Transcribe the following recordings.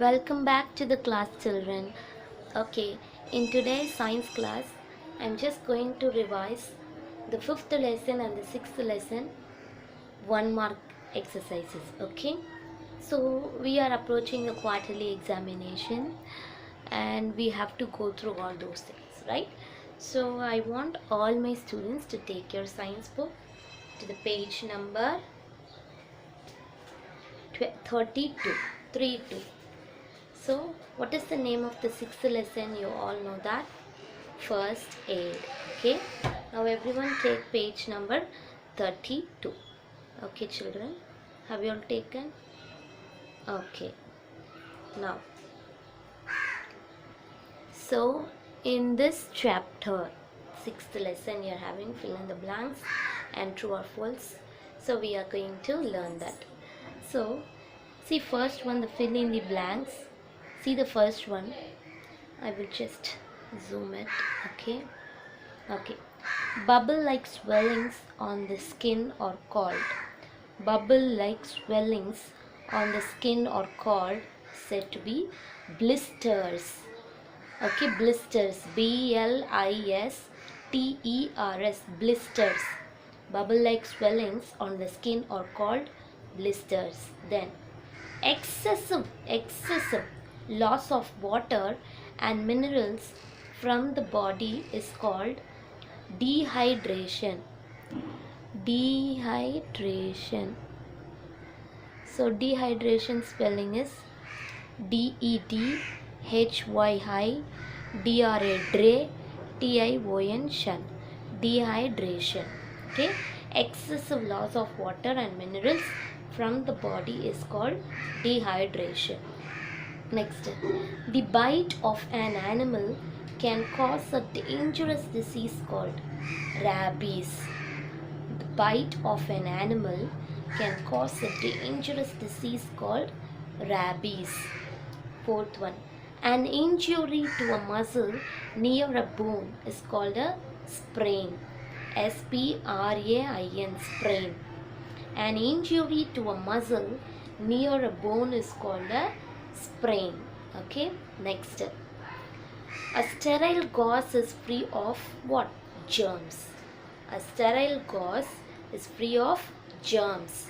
Welcome back to the class, children. Okay, in today's science class, I'm just going to revise the fifth lesson and the sixth lesson 1 mark exercises. Okay, so we are approaching the quarterly examination and we have to go through all those things, right? So I want all my students to take your science book to the page number 32. 32. So, what is the name of the sixth lesson? You all know that. First aid. Okay. Now, everyone take page number 32. Okay, children. Have you all taken? Okay. Now, so in this chapter, sixth lesson, you are having fill in the blanks and true or false. So, we are going to learn that. So, see first one, the fill in the blanks. See the first one. I will just zoom it. Okay. Bubble like swellings on the skin are called. Bubble like swellings on the skin are called said to be blisters. Okay, blisters. blisters. Blisters. Bubble like swellings on the skin are called blisters. Then excessive loss of water and minerals from the body is called dehydration. So dehydration spelling is DEDHYI DRA dehydration. Okay, excessive loss of water and minerals from the body is called dehydration. Next, the bite of an animal can cause a dangerous disease called rabies. The bite of an animal can cause a dangerous disease called rabies. Fourth one, an injury to a muscle near a bone is called a sprain. SPRAIN, sprain. An injury to a muscle near a bone is called a sprain. Okay, next, a sterile gauze is free of what? Germs. A sterile gauze is free of germs.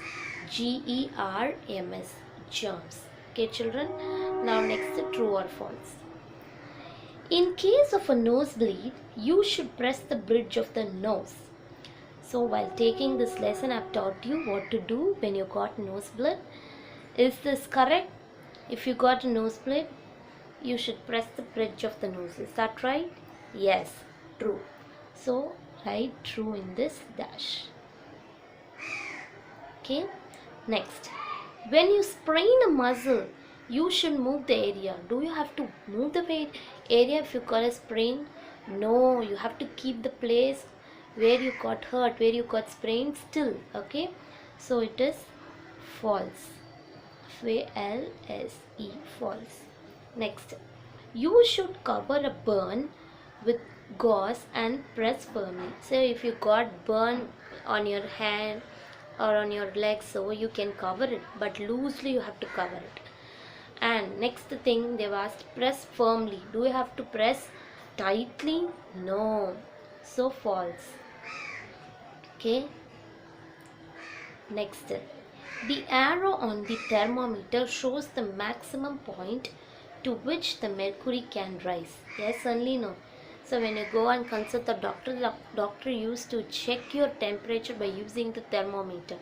GERMS, germs. Okay, children. Now next, true or false. In case of a nosebleed, you should press the bridge of the nose. So while taking this lesson, I've taught you what to do when you got nosebleed. Is this correct? If you got a nosebleed, you should press the bridge of the nose. Is that right? Yes, true. So write true in this dash. Okay. Next, when you sprain a muscle, you should move the area. Do you have to move the area if you got a sprain? No, you have to keep the place where you got hurt, where you got sprained still. Okay, so it is false. FALSE, false. Next, you should cover a burn with gauze and press firmly. So if you got burn on your hand or on your leg, so you can cover it, but loosely you have to cover it. And next thing they've asked, press firmly. Do you have to press tightly? No, so false. Okay, next, the arrow on the thermometer shows the maximum point to which the mercury can rise. Yes, only no. So when you go and consult the doctor used to check your temperature by using the thermometer.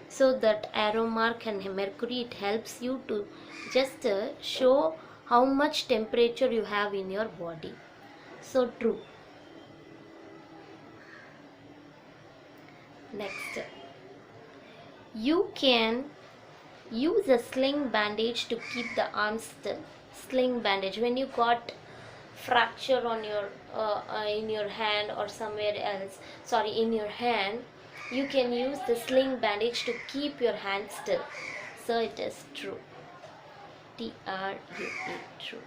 So that arrow mark and mercury, it helps you to just show how much temperature you have in your body. So true. Next, you can use a sling bandage to keep the arms still. Sling bandage, when you got fracture on your in your hand or somewhere else, in your hand, you can use the sling bandage to keep your hand still. So it is true. TRUE, true.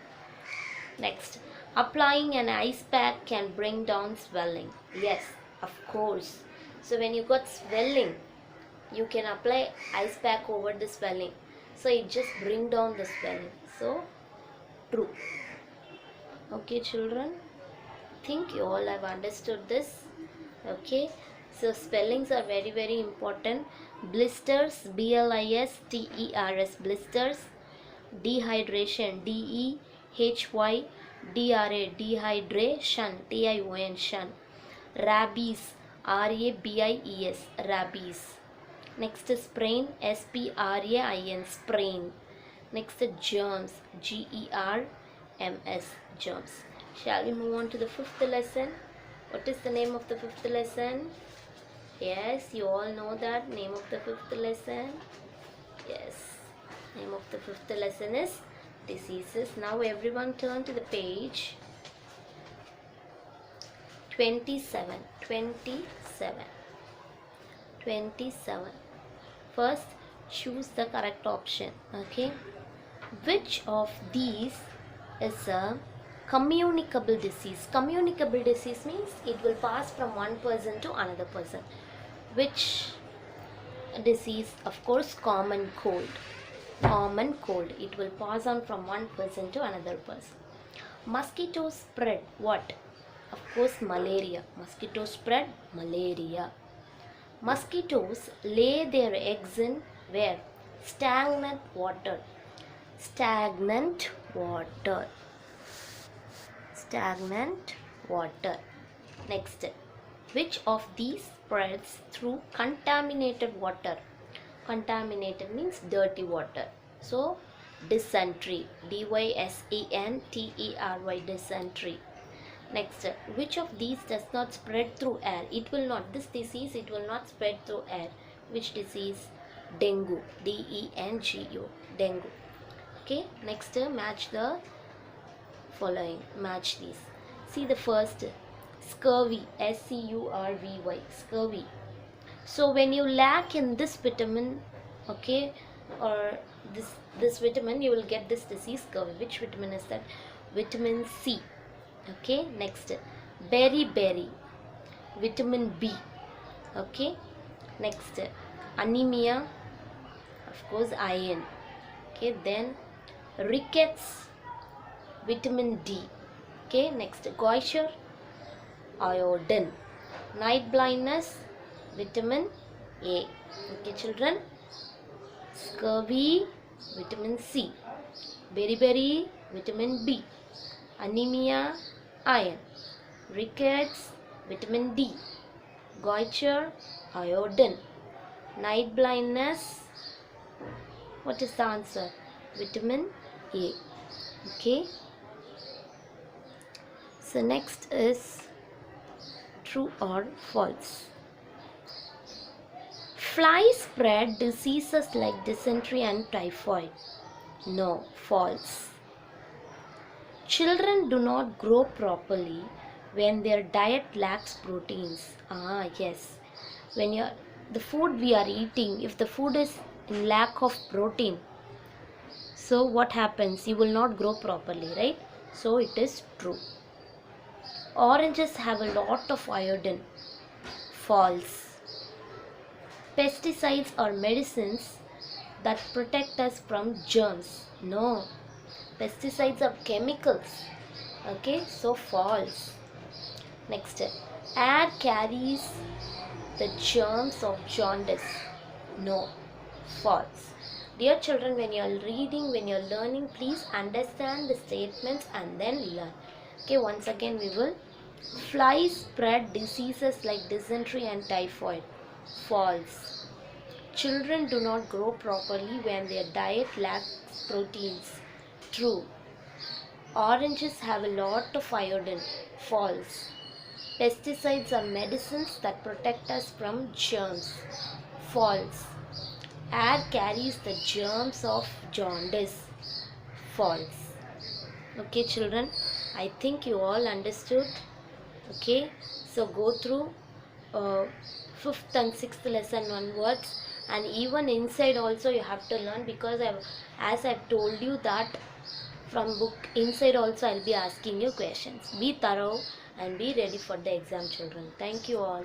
Next, applying an ice pack can bring down swelling. Yes, of course. So when you got swelling, you can apply ice pack over the swelling. So it just bring down the swelling. So true. Okay children, think you all have understood this. Okay, so spellings are very important. Blisters, blisters, blisters. Dehydration, dehydration, tion. Rabies, rabies, rabies. Next is sprain, sprain, sprain. Next is germs, germs, germs. Shall we move on to the fifth lesson? What is the name of the fifth lesson? Yes, you all know that name of the fifth lesson. Yes, name of the fifth lesson is diseases. Now everyone turn to the page 27. 27. First, choose the correct option. Okay, which of these is a communicable disease? Communicable disease means it will pass from one person to another person. Which disease? Of course, common cold. Common cold. It will pass on from one person to another person. Mosquitoes spread what? Of course, malaria. Mosquitoes spread malaria. Mosquitoes lay their eggs in where? Stagnant water. Stagnant water. Stagnant water. Next, which of these spreads through contaminated water? Contaminated means dirty water. So, dysentery. dysentery, dysentery. Next, which of these does not spread through air? It will not. This disease, it will not spread through air. Which disease? Dengue. dengue. Dengue. Okay. Next, match the following. Match these. See the first. Scurvy. scurvy. Scurvy. So when you lack in this vitamin, okay, or this vitamin, you will get this disease, scurvy. Which vitamin is that? Vitamin C. Okay. Next, berry, vitamin B. Okay. Next, anemia, of course, iron. Okay. Then rickets, vitamin D. Okay. Next, goitre, iodine. Night blindness, vitamin A. Okay children, scurvy, vitamin C. Beriberi, vitamin B. Anemia, iron. Rickets, vitamin D. Goitre, iodine. Night blindness, what is the answer? Vitamin A. Okay. So next is true or false. Flies spread diseases like dysentery and typhoid. No, false. Children do not grow properly when their diet lacks proteins. Yes. When the food we are eating, if the food is in lack of protein, so what happens? You will not grow properly, right? So it is true. Oranges have a lot of iodine. False. Pesticides are medicines that protect us from germs. No. Pesticides are chemicals. Okay, so false. Next, air carries the germs of jaundice. No. False. Dear children, when you are reading, when you are learning, please understand the statements and then learn. Okay, once again we will. Flies spread diseases like dysentery and typhoid. False. Children do not grow properly when their diet lacks proteins. True. Oranges have a lot of iodine. False. Pesticides are medicines that protect us from germs. False. Air carries the germs of jaundice. False. Okay children, I think you all understood. Okay, so go through 5th and 6th lesson onwards, and even inside also you have to learn, because as I've told you that from book inside also I'll be asking you questions. Be thorough and be ready for the exam children. Thank you all.